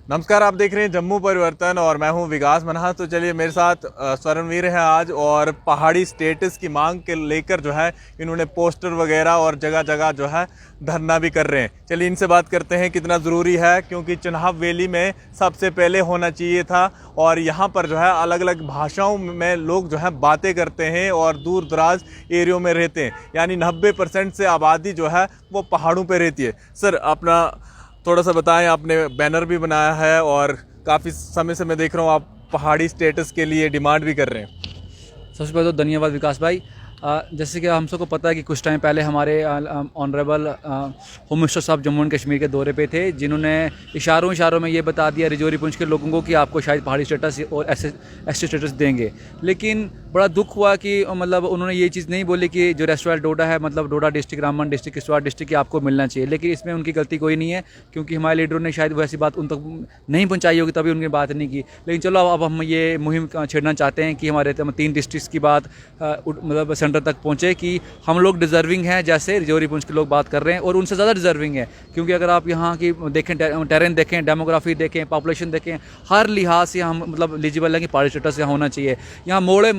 नमस्कार, आप देख रहे हैं जम्मू परिवर्तन और मैं हूं विकास मनहास। तो चलिए, मेरे साथ स्वर्णवीर हैं आज और पहाड़ी स्टेटस की मांग के लेकर जो है इन्होंने पोस्टर वगैरह और जगह जगह जो है धरना भी कर रहे हैं। चलिए इनसे बात करते हैं कितना ज़रूरी है, क्योंकि चिनाब वैली में सबसे पहले होना चाहिए था और यहाँ पर जो है अलग अलग भाषाओं में लोग जो है बातें करते हैं और दूर दराज एरियो में रहते हैं, यानी 90% से आबादी जो है वो पहाड़ों पर रहती है। सर, अपना थोड़ा सा बताएं। आपने बैनर भी बनाया है और काफ़ी समय से मैं देख रहा हूँ आप पहाड़ी स्टेटस के लिए डिमांड भी कर रहे हैं। सबसे पहले तो धन्यवाद विकास भाई। जैसे कि हम सबको पता है कि कुछ टाइम पहले हमारे ऑनरेबल होम मिनिस्टर साहब जम्मू एंड कश्मीर के दौरे पे थे, जिन्होंने इशारों में ये बता दिया रजौरी पुंछ के लोगों को कि आपको शायद पहाड़ी स्टेटस और एसटी स्टेटस देंगे। लेकिन बड़ा दुख हुआ कि मतलब उन्होंने ये चीज़ नहीं बोली कि जो रेस्ट वाइल डोडा है, मतलब Doda district, Ramban district, Kishtwar district की आपको मिलना चाहिए। लेकिन इसमें उनकी गलती कोई नहीं है, क्योंकि हमारे लीडरों ने शायद वैसी बात उन तक नहीं पहुँचाई होगी, तभी उनकी बात नहीं की। लेकिन चलो अब हम ये मुहिम छेड़ना चाहते हैं कि हमारे 3 डिस्ट्रिक्ट की बात मतलब सेंटर तक पहुँचे कि हम लोग डिज़र्विंग हैं, जैसे रजौरी पुंछ के लोग बात कर रहे हैं, और उनसे ज़्यादा डिज़र्विंग है। क्योंकि अगर आप यहाँ की देखें, टेरेन देखें, डेमोग्राफी देखें, पॉपुलेशन देखें, हर लिहाज से हम मतलब एलिजिबल है कि पहाड़ी स्टेटस यहाँ होना चाहिए। यहाँ मोड़े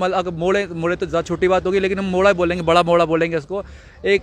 तो ज़्यादा छोटी बात होगी, लेकिन हम मोड़ा बोलेंगे, बड़ा मोड़ा बोलेंगे इसको। एक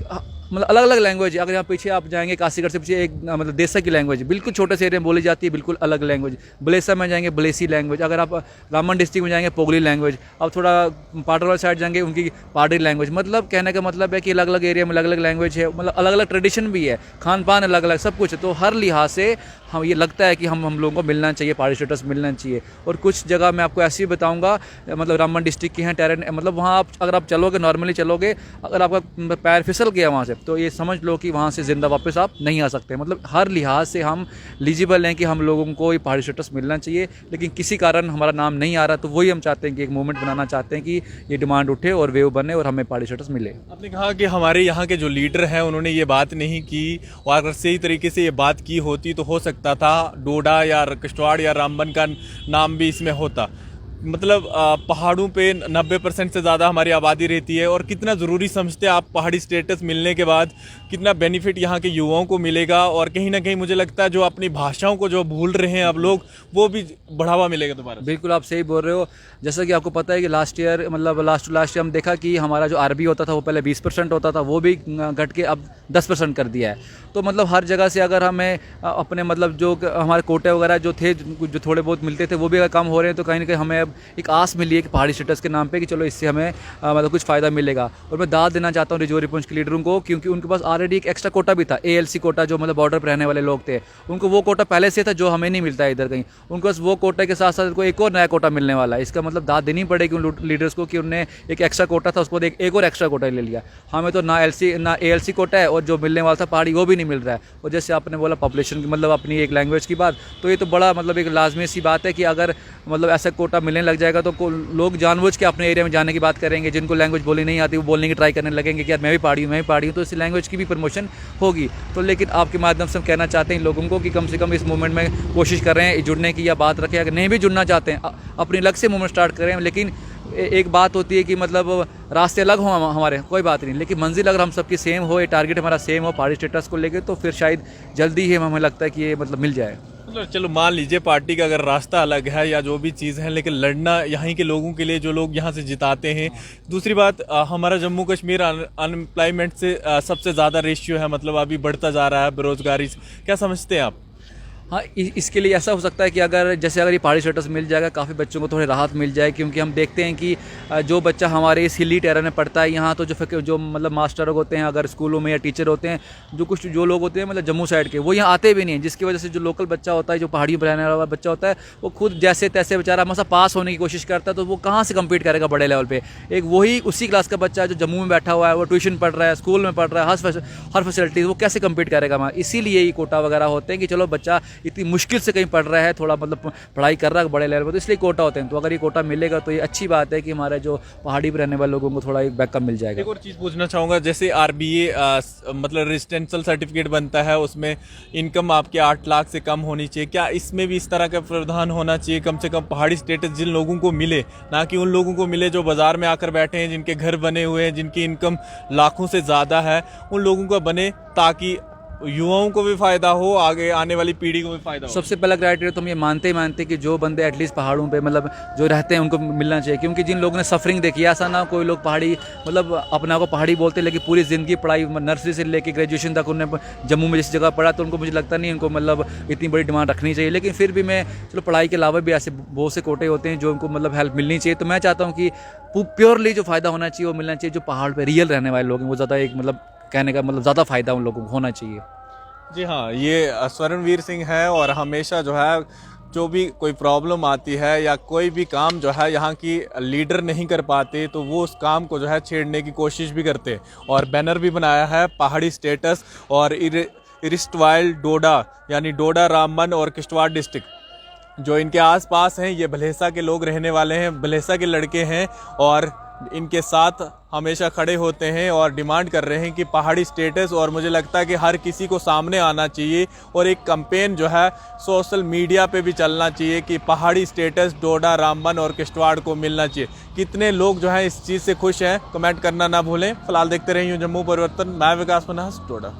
मतलब अलग अलग लैंग्वेज है। अगर यहाँ पीछे आप जाएंगे कासीगढ़ से पीछे एक मतलब देसा की लैंग्वेज बिल्कुल छोटे से एरिया में बोली जाती है, बिल्कुल अलग लैंग्वेज। बलेसा में जाएंगे बलेसी लैंग्वेज, अगर आप रामबन डिस्ट्रिक्ट में जाएंगे पोगली लैंग्वेज, अब थोड़ा पाटरवाल साइड जाएंगे उनकी पाडरी लैंग्वेज। मतलब कहने का मतलब है कि अलग अलग एरिया में अलग अलग लैंग्वेज है, मतलब अलग अलग ट्रेडिशन भी है, खान पान अलग अलग सब कुछ है। तो हर लिहाज से हम ये लगता है कि हम लोगों को मिलना चाहिए, पहाड़ी स्टेटस मिलना चाहिए। और कुछ जगह मैं आपको ऐसी बताऊंगा, मतलब रामबन डिस्ट्रिक्ट की हैं टेरेन, मतलब वहाँ आप अगर आप चलोगे, नॉर्मली चलोगे, अगर आपका पैर फिसल गया वहाँ से, तो ये समझ लो कि वहाँ से ज़िंदा वापस आप नहीं आ सकते। मतलब हर लिहाज से हम एलिजिबल हैं कि हम लोगों को ये पहाड़ी स्टेटस मिलना चाहिए। लेकिन किसी कारण हमारा नाम नहीं आ रहा, तो वही हम चाहते हैं कि एक मूवमेंट बनाना चाहते हैं कि ये डिमांड उठे और वेव बने और हमें पहाड़ी स्टेटस मिले। आपने कहा कि हमारे यहाँ के जो लीडर हैं उन्होंने ये बात नहीं की, और अगर सही तरीके से ये बात की होती तो हो सकता था डोडा या किश्तवाड़ या रामबन का नाम भी इसमें होता। मतलब पहाड़ों पे 90% से ज़्यादा हमारी आबादी रहती है, और कितना ज़रूरी समझते हैं आप पहाड़ी स्टेटस मिलने के बाद कितना बेनिफिट यहाँ के युवाओं को मिलेगा, और कहीं ना कहीं मुझे लगता है जो अपनी भाषाओं को जो भूल रहे हैं अब लोग, वो भी बढ़ावा मिलेगा दोबारा। बिल्कुल आप सही बोल रहे हो। जैसा कि आपको पता है कि लास्ट ईयर मतलब लास्ट ईयर हम देखा कि हमारा जो आरबी होता था वो पहले 20% होता था, वो भी घट के अब 10% कर दिया है। तो मतलब हर जगह से अगर हमें अपने मतलब जो हमारे कोटे वगैरह जो थे, जो थोड़े बहुत मिलते थे, वो भी अगर कम हो रहे हैं, तो कहीं ना कहीं हमें अब एक आस मिली है कि पहाड़ी स्टेटस के नाम पे कि चलो इससे हमें मतलब कुछ फ़ायदा मिलेगा। और मैं दाद देना चाहता हूँ रजौरी पुंछ के लीडरों को, क्योंकि उनके पास ऑलरेडी एक एक्स्ट्रा कोटा भी था, ALC कोटा, जो मतलब बॉर्डर पर रहने वाले लोग थे, उनको वो कोटा पहले से था जो हमें नहीं मिलता है इधर कहीं। उनको बस वो कोटे के साथ साथ एक और नया कोटा मिलने वाला है। इसका मतलब दाद देनी पड़ेगी उन लीडर्स को कि उन्होंने एक एक्स्ट्रा कोटा था, उसको एक और एक्स्ट्रा कोटा ले लिया। हमें तो ना ALC कोटा है, और जो मिलने वाला था पहाड़ी वो भी नहीं मिल रहा है। और जैसे आपने बोला पॉपुलेशन की, मतलब अपनी एक लैंग्वेज की बात, तो ये तो बड़ा मतलब एक लाजमी सी बात है कि अगर मतलब ऐसा कोटा मिलने लग जाएगा तो लोग जानबूझ के अपने एरिया में जाने की बात करेंगे। जिनको लैंग्वेज बोली नहीं आती वो बोलने की ट्राई करने लगेंगे कि यार मैं भी पहाड़ी हूँ, तो इस लैंग्वेज की भी प्रमोशन होगी। तो लेकिन आपके माध्यम से हम कहना चाहते हैं लोगों को कि कम से कम इस मूवमेंट में कोशिश कर रहे हैं जुड़ने की, या बात रखें। अगर नहीं भी जुड़ना चाहते हैं, अपनी अलग से मूवमेंट स्टार्ट करें। लेकिन एक बात होती है कि मतलब रास्ते अलग हों हमारे, कोई बात नहीं, लेकिन मंजिल अगर हम सबकी सेम हो, ये टारगेट हमारा सेम हो पहाड़ी स्टेटस को लेकर, तो फिर शायद जल्दी ही हमें लगता है कि ये मतलब मिल जाए। मतलब चलो मान लीजिए पार्टी का अगर रास्ता अलग है या जो भी चीज़ है, लेकिन लड़ना यहाँ के लोगों के लिए, जो लोग यहाँ से जिताते हैं। दूसरी बात, हमारा जम्मू कश्मीर अनएम्प्लॉयमेंट से सबसे ज़्यादा रेशियो है, मतलब अभी बढ़ता जा रहा है बेरोजगारी से। क्या समझते हैं आप? हाँ, इसके लिए ऐसा हो सकता है कि अगर ये पहाड़ी स्टेटस मिल जाएगा, काफ़ी बच्चों को थोड़ी राहत मिल जाए। क्योंकि हम देखते हैं कि जो बच्चा हमारे इस हिली टेरेन में पढ़ता है यहाँ, तो जो मतलब मास्टर होते हैं अगर स्कूलों में, या टीचर होते हैं, जो लोग होते हैं मतलब जम्मू साइड के, वो यहाँ आते भी नहीं हैं। जिसकी वजह से जो लोकल बच्चा होता है, जो पहाड़ियों पर रहने वाला बच्चा होता है, वो खुद जैसे तैसे बेचारा मसा पास होने की कोशिश करता है। तो वो कहाँ से कम्पीट करेगा बड़े लेवल पर? एक वही उसी क्लास का बच्चा जो जम्मू में बैठा हुआ है, वो ट्यूशन पढ़ रहा है, स्कूल में पढ़ रहा है, हर फैसिलिटीज़, वो कैसे कम्पीट करेगा वहाँ? इसीलिए ये कोटा वगैरह होते हैं कि चलो बच्चा इतनी मुश्किल से पढ़ रहा है, थोड़ा मतलब पढ़ाई कर रहा है बड़े लेवल पर, तो इसलिए कोटा होते हैं। तो अगर ये कोटा मिलेगा तो ये अच्छी बात है कि हमारे जो पहाड़ी पर रहने वाले लोगों को थोड़ा एक बैकअप मिल जाएगा। एक और चीज़ पूछना चाहूँगा, जैसे RBA मतलब रेजिडेंशियल सर्टिफिकेट बनता है, उसमें इनकम आपके 8 लाख से कम होनी चाहिए। क्या इसमें भी इस तरह का प्रावधान होना चाहिए? कम से कम पहाड़ी स्टेटस जिन लोगों को मिले, ना कि उन लोगों को मिले जो बाज़ार में आकर बैठे हैं, जिनके घर बने हुए हैं, जिनकी इनकम लाखों से ज़्यादा है, उन लोगों को बने, ताकि युवाओं को भी फ़ायदा हो, आगे आने वाली पीढ़ी को भी फ़ायदा हो। सबसे पहला क्राइटेरिया तो हम ये मानते ही मानते कि जो बंदे एटलीस्ट पहाड़ों पे मतलब जो रहते हैं उनको मिलना चाहिए, क्योंकि जिन लोगों ने सफरिंग देखी है, ऐसा ना कोई लोग पहाड़ी मतलब अपने आप को पहाड़ी बोलते हैं लेकिन पूरी ज़िंदगी पढ़ाई नर्सरी से लेकर ग्रेजुएशन तक उन्होंने जम्मू में जिस जगह पढ़ा, तो उनको मुझे लगता नहीं उनको मतलब इतनी बड़ी डिमांड रखनी चाहिए। लेकिन फिर भी मैं चलो पढ़ाई के अलावा भी ऐसे बहुत से कोटे होते हैं जो उनको मतलब हेल्प मिलनी चाहिए। तो मैं चाहता हूँ कि प्योरली जो फ़ायदा होना चाहिए वो मिलना चाहिए जो पहाड़ पर रियल रहने वाले लोग हैं, वो ज़्यादा एक मतलब कहने का मतलब ज़्यादा फ़ायदा उन लोगों को होना चाहिए। जी हाँ, ये स्वर्णवीर सिंह है और हमेशा जो है जो भी कोई प्रॉब्लम आती है या कोई भी काम जो है यहाँ की लीडर नहीं कर पाते तो वो उस काम को जो है छेड़ने की कोशिश भी करते। और बैनर भी बनाया है पहाड़ी स्टेटस और इरिस्टवाइल डोडा यानी डोडा, रामबन और किश्तवाड़ डिस्ट्रिक्ट जो इनके आसपास हैं, ये भलेसा के लोग रहने वाले हैं, भलेसा के लड़के हैं और इनके साथ हमेशा खड़े होते हैं और डिमांड कर रहे हैं कि पहाड़ी स्टेटस। और मुझे लगता है कि हर किसी को सामने आना चाहिए और एक कैंपेन जो है सोशल मीडिया पे भी चलना चाहिए कि पहाड़ी स्टेटस डोडा, रामबन और किश्तवाड़ को मिलना चाहिए। कितने लोग जो हैं इस चीज़ से खुश हैं, कमेंट करना ना भूलें। फिलहाल देखते रहिए जम्मू परिवर्तन। मैं विकास मनहस, डोडा।